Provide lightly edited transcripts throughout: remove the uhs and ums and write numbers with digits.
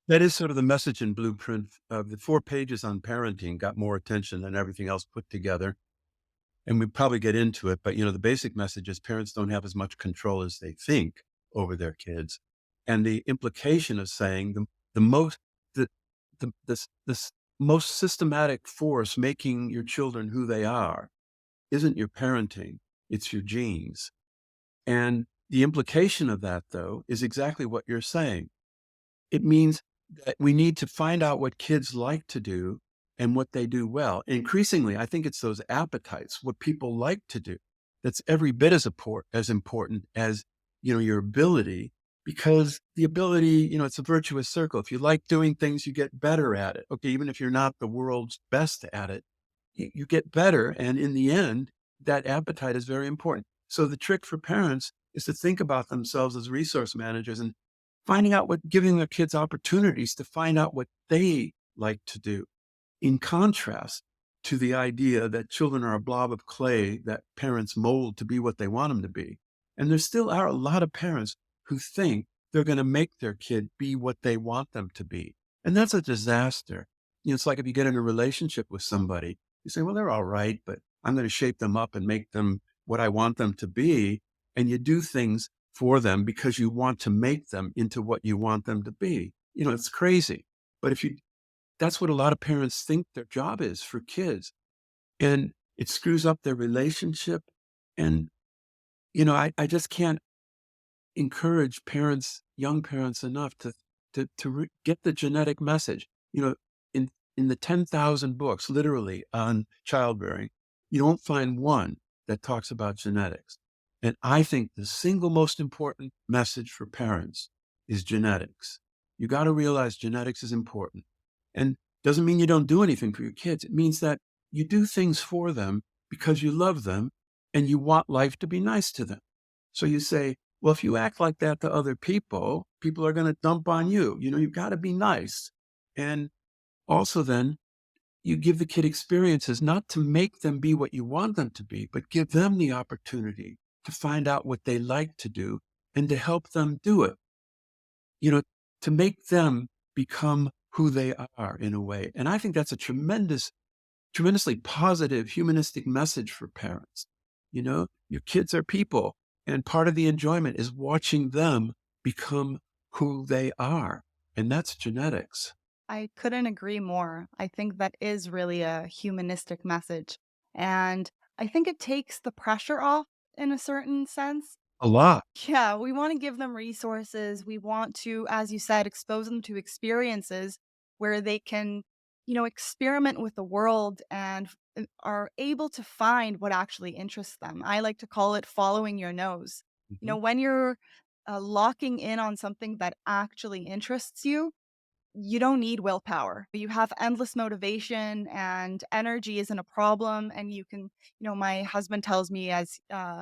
That is sort of the message and blueprint of the 4 pages on parenting got more attention than everything else put together. And we probably get into it, but, the basic message is parents don't have as much control as they think over their kids. And the implication of saying the most the this most systematic force making your children who they are isn't your parenting, it's your genes. And the implication of that, though, is exactly what you're saying. It means that we need to find out what kids like to do and what they do well. Increasingly, I think it's those appetites, what people like to do, that's every bit as important as, your ability, because the ability, it's a virtuous circle. If you like doing things, you get better at it. Okay, even if you're not the world's best at it, you get better. And in the end, that appetite is very important. So the trick for parents is to think about themselves as resource managers and giving their kids opportunities to find out what they like to do, in contrast to the idea that children are a blob of clay that parents mold to be what they want them to be. And there still are a lot of parents who think they're going to make their kid be what they want them to be. And that's a disaster. It's like if you get in a relationship with somebody, you say, well, they're all right, but I'm going to shape them up and make them what I want them to be. And you do things for them because you want to make them into what you want them to be. It's crazy. But that's what a lot of parents think their job is for kids. And it screws up their relationship. And, I just can't encourage young parents enough to get the genetic message. In, in the 10,000 books, literally on childbearing, you don't find one that talks about genetics. And I think the single most important message for parents is genetics. You got to realize genetics is important. And doesn't mean you don't do anything for your kids. It means that you do things for them because you love them and you want life to be nice to them. So you say, well, if you act like that to other people, people are going to dump on you. You've got to be nice. And also then you give the kid experiences not to make them be what you want them to be, but give them the opportunity to find out what they like to do and to help them do it, you know, to make them become who they are in a way. And I think that's a tremendously positive humanistic message for parents. Your kids are people, and part of the enjoyment is watching them become who they are. And that's genetics. I couldn't agree more. I think that is really a humanistic message. And I think it takes the pressure off in a certain sense. A lot. Yeah, we want to give them resources. We want to, as you said, expose them to experiences where they can, experiment with the world and are able to find what actually interests them. I like to call it following your nose. Mhm. When you're locking in on something that actually interests you, you don't need willpower. You have endless motivation and energy isn't a problem. And my husband tells me as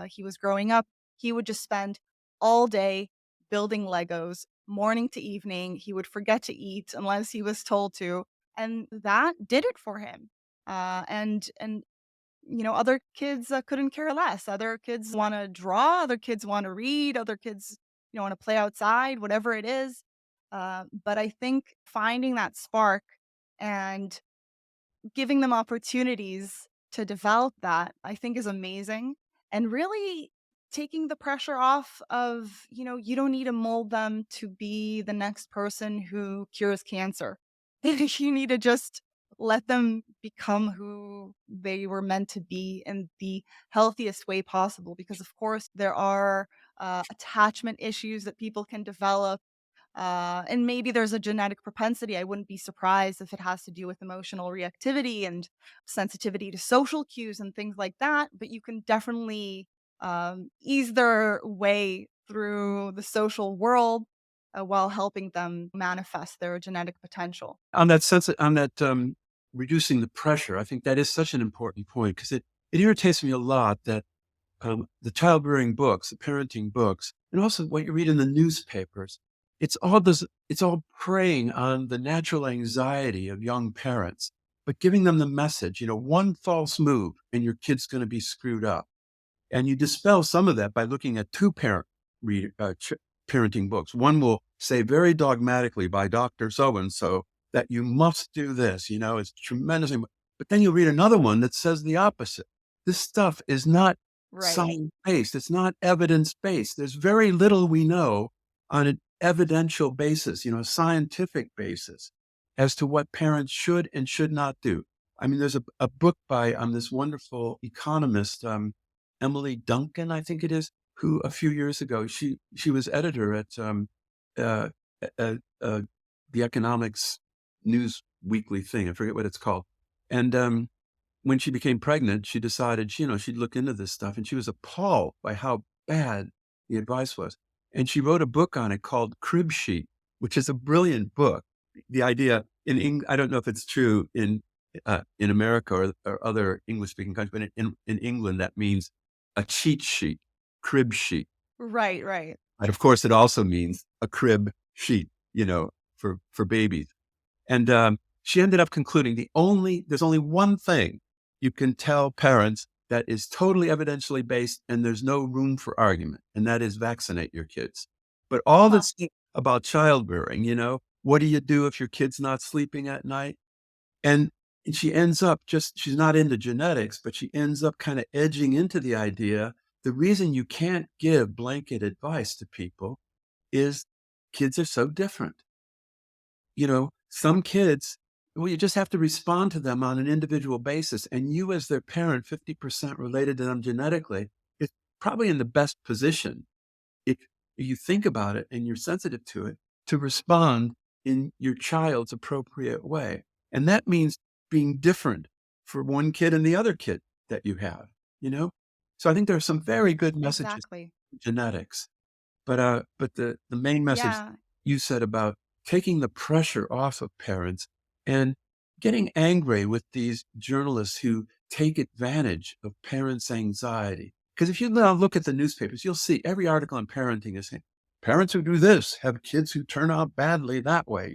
he was growing up, he would just spend all day building Legos, morning to evening. He would forget to eat unless he was told to. And that did it for him. Other kids couldn't care less. Other kids want to draw, other kids want to read, other kids, want to play outside, whatever it is. But I think finding that spark and giving them opportunities to develop that, I think is amazing. And really taking the pressure off of, you don't need to mold them to be the next person who cures cancer. You need to just let them become who they were meant to be in the healthiest way possible. Because, of course, there are attachment issues that people can develop, and maybe there's a genetic propensity. I wouldn't be surprised if it has to do with emotional reactivity and sensitivity to social cues and things like that. But you can definitely ease their way through the social world while helping them manifest their genetic potential. On that, reducing the pressure, I think that is such an important point because it irritates me a lot that the childbearing books, the parenting books, and also what you read in the newspapers, it's all preying on the natural anxiety of young parents, but giving them the message, one false move and your kid's going to be screwed up. And you dispel some of that by looking at two parent read, parenting books. One will say very dogmatically by Dr. So and so that you must do this, it's tremendously. But then you read another one that says the opposite. This stuff is not Right. science based, it's not evidence based. There's very little we know on an evidential basis, a scientific basis as to what parents should and should not do. I mean, there's a book by this wonderful economist, Emily Duncan, I think it is, who a few years ago she was editor at uh, uh, uh, the economics news weekly thing. I forget what it's called. And when she became pregnant, she decided, she'd look into this stuff, and she was appalled by how bad the advice was. And she wrote a book on it called Crib Sheet, which is a brilliant book. The idea I don't know if it's true in America or other English speaking countries, but in England, that means a cheat sheet, crib sheet. Right, right. And of course, it also means a crib sheet, for babies. And she ended up concluding there's only one thing you can tell parents that is totally evidentially based, and there's no room for argument, and that is vaccinate your kids. But all Huh. that's about childbearing, what do you do if your kid's not sleeping at night? And she ends up she's not into genetics, but she ends up kind of edging into the idea the reason you can't give blanket advice to people is kids are so different. Some kids, well, you just have to respond to them on an individual basis. And you, as their parent, 50% related to them genetically, is probably in the best position, if you think about it and you're sensitive to it, to respond in your child's appropriate way. And that means being different for one kid and the other kid that you have, you know? So I think there are some very good messages Exactly. in genetics. But the main message Yeah. you said about taking the pressure off of parents and getting angry with these journalists who take advantage of parents' anxiety. Because if you now look at the newspapers, you'll see every article on parenting is saying, parents who do this have kids who turn out badly that way.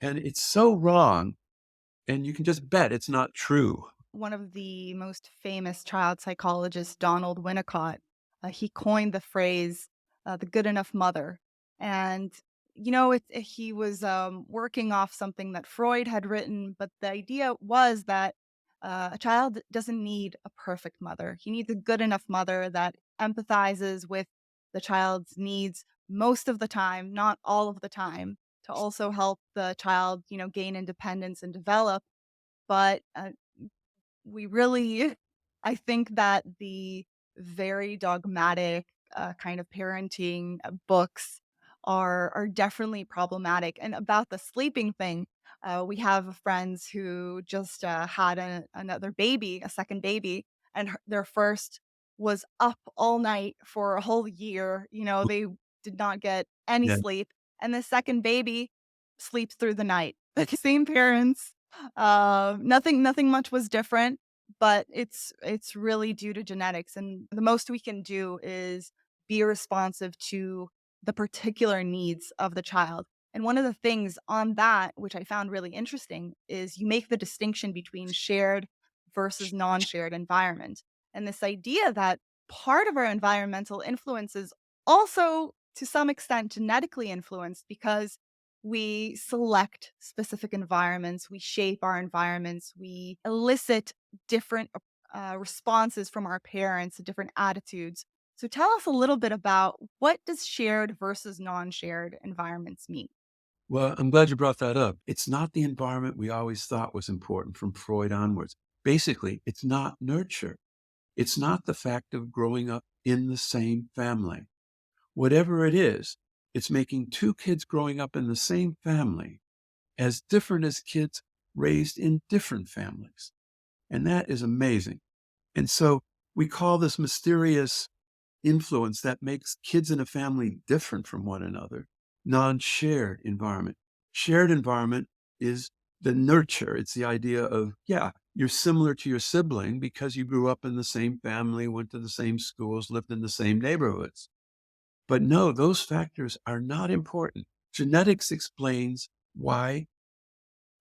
And it's so wrong. And you can just bet it's not true. One of the most famous child psychologists, Donald Winnicott, he coined the phrase "the good enough mother," and he was working off something that Freud had written, but the idea was that a child doesn't need a perfect mother; he needs a good enough mother that empathizes with the child's needs most of the time, not all of the time, to also help the child, gain independence and develop. But we really I think that the very dogmatic, kind of parenting, books are definitely problematic, and about the sleeping thing, we have friends who just, had another baby, a second baby, and their first was up all night for a whole year, they did not get any Yeah. sleep, and the second baby sleeps through the night. Like, same parents, nothing much was different, but it's really due to genetics, and the most we can do is be responsive to the particular needs of the child. And one of the things on that, which I found really interesting, is you make the distinction between shared versus non-shared environment. And this idea that part of our environmental influence is also to some extent genetically influenced because we select specific environments, we shape our environments, we elicit different responses from our parents, different attitudes. So tell us a little bit about what does shared versus non-shared environments mean? Well, I'm glad you brought that up. It's not the environment we always thought was important from Freud onwards. Basically, it's not nurture. It's not the fact of growing up in the same family. Whatever it is, it's making two kids growing up in the same family as different as kids raised in different families. And that is amazing. And so we call this mysterious influence that makes kids in a family different from one another non-shared environment. Shared environment is the nurture. It's the idea of, yeah, you're similar to your sibling because you grew up in the same family, went to the same schools, lived in the same neighborhoods. But no, those factors are not important. Genetics explains why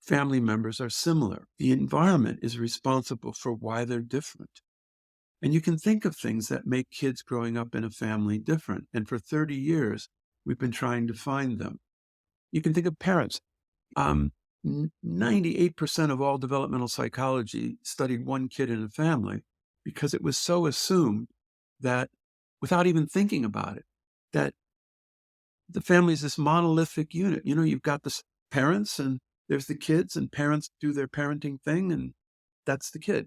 family members are similar. The environment is responsible for why they're different. And you can think of things that make kids growing up in a family different. And for 30 years, we've been trying to find them. You can think of parents. Um, 98% of all developmental psychology studied one kid in a family because it was so assumed that, without even thinking about it, that the family is this monolithic unit. You've got the parents and there's the kids, and parents do their parenting thing, and that's the kid.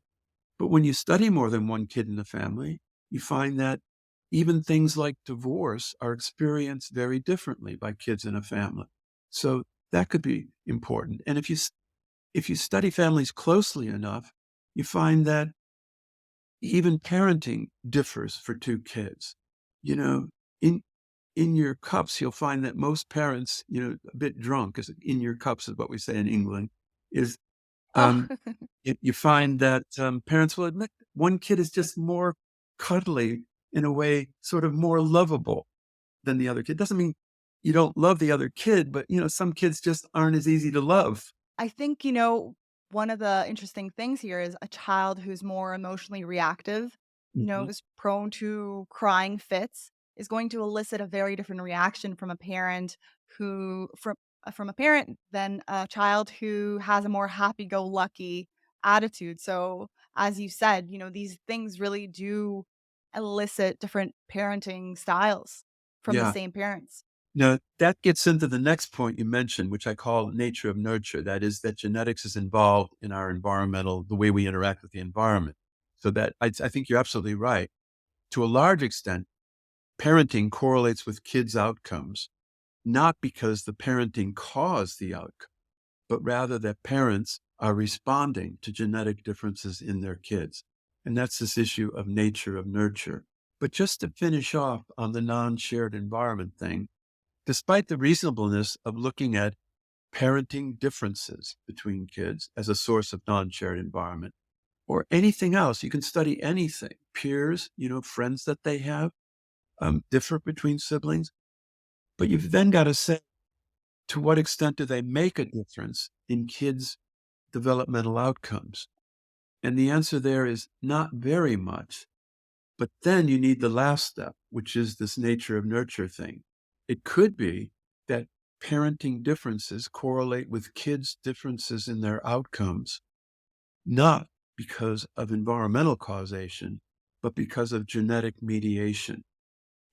But when you study more than one kid in the family, you find that even things like divorce are experienced very differently by kids in a family. So that could be important. And if you study families closely enough, you find that even parenting differs for two kids. You know, in in your cups, you'll find that most parents, a bit drunk, is in your cups is what we say in England, is Oh, um, you find that parents will admit one kid is just more cuddly, in a way, sort of more lovable than the other kid. Doesn't mean you don't love the other kid, but some kids just aren't as easy to love. I think, one of the interesting things here is a child who's more emotionally reactive, Hmm. is prone to crying fits, is going to elicit a very different reaction from a parent from a parent than a child who has a more happy-go-lucky attitude. So, as you said, these things really do elicit different parenting styles from the Yeah. same parents. Now, that gets into the next point you mentioned, which I call nature of nurture. That is, that genetics is involved in our environmental, the way we interact with the environment. So that I think you're absolutely right. To a large extent, parenting correlates with kids' outcomes, not because the parenting caused the outcome, but rather that parents are responding to genetic differences in their kids. And that's this issue of nature of nurture. But just to finish off on the non-shared environment thing, despite the reasonableness of looking at parenting differences between kids as a source of non-shared environment or anything else, you can study anything. Peers, friends that they have, differ between siblings. But you've then got to say, to what extent do they make a difference in kids' developmental outcomes? And the answer there is not very much. But then you need the last step, which is this nature of nurture thing. It could be that parenting differences correlate with kids' differences in their outcomes, not because of environmental causation, but because of genetic mediation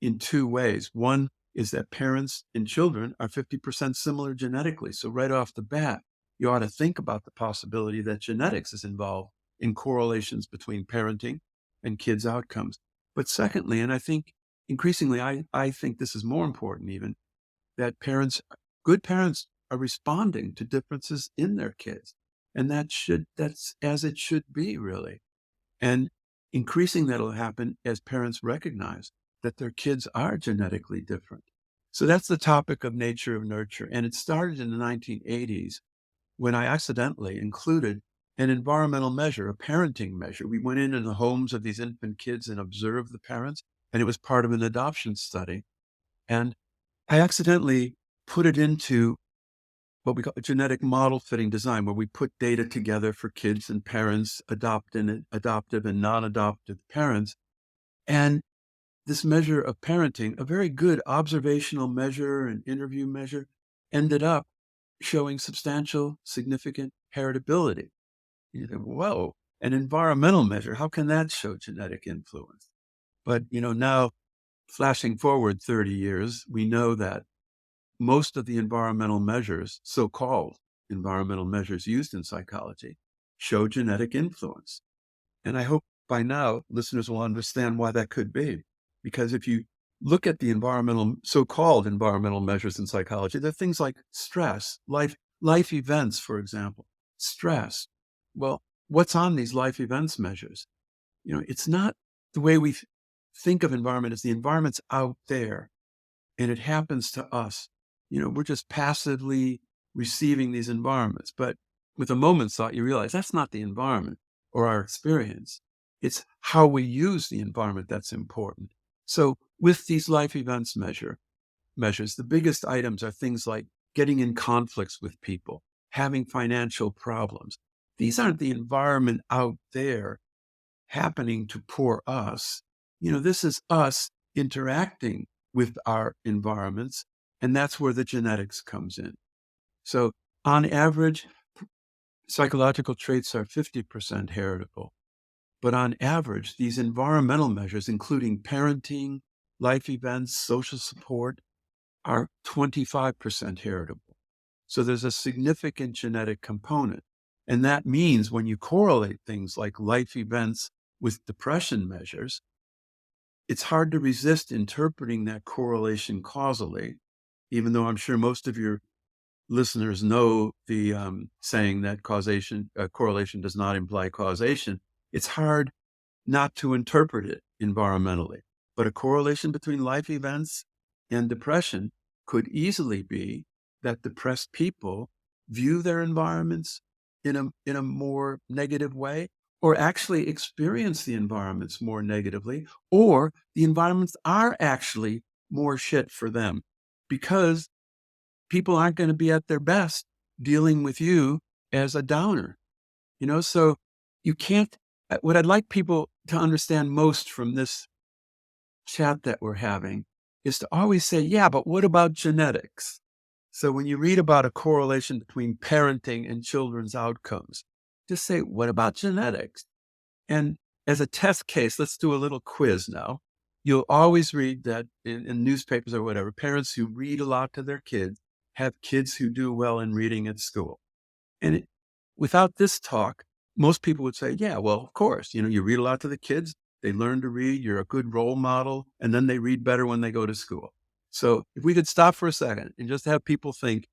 in two ways. One is that parents and children are 50% similar genetically. So, right off the bat, you ought to think about the possibility that genetics is involved in correlations between parenting and kids' outcomes. But secondly, and I think increasingly, I think this is more important even, that good parents are responding to differences in their kids. And that's as it should be, really. And increasing that'll happen as parents recognize that their kids are genetically different. So that's the topic of nature of nurture. And it started in the 1980s when I accidentally included an environmental measure, a parenting measure. We went in the homes of these infant kids and observed the parents, and it was part of an adoption study. And I accidentally put it into what we call a genetic model fitting design, where we put data together for kids and parents, adoptive and non-adoptive parents. And this measure of parenting, a very good observational measure and interview measure, ended up showing substantial, significant heritability. You think, whoa, an environmental measure, how can that show genetic influence? But, now flashing forward 30 years, we know that most of the environmental measures, so-called environmental measures used in psychology, show genetic influence. And I hope by now listeners will understand why that could be. Because if you look at the so-called environmental measures in psychology, there are things like stress, life events, for example, stress. Well, what's on these life events measures? It's not the way we think of environment as the environment's out there and it happens to us. We're just passively receiving these environments. But with a moment's thought, you realize that's not the environment or our experience. It's how we use the environment that's important. So with these life events measures, the biggest items are things like getting in conflicts with people, having financial problems. These aren't the environment out there happening to poor us. This is us interacting with our environments And that's where the genetics comes in. So on average, psychological traits are 50% heritable. But on average, these environmental measures, including parenting, life events, social support, are 25% heritable. So there's a significant genetic component. And that means when you correlate things like life events with depression measures, it's hard to resist interpreting that correlation causally, even though I'm sure most of your listeners know the saying that correlation does not imply causation. It's hard not to interpret it environmentally. But a correlation between life events and depression could easily be that depressed people view their environments in a more negative way, or actually experience the environments more negatively, or the environments are actually more shit for them because people aren't going to be at their best dealing with you as a downer. So you can't, what I'd like people to understand most from this chat that we're having is to always say, yeah, but what about genetics? So when you read about a correlation between parenting and children's outcomes, just say, what about genetics? And as a test case, let's do a little quiz now. You'll always read that in newspapers or whatever, parents who read a lot to their kids have kids who do well in reading at school. And without this talk, most people would say, yeah, well, of course, you read a lot to the kids, they learn to read, you're a good role model, and then they read better when they go to school. So if we could stop for a second and just have people think,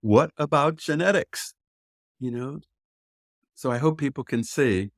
what about genetics? You know, so I hope people can see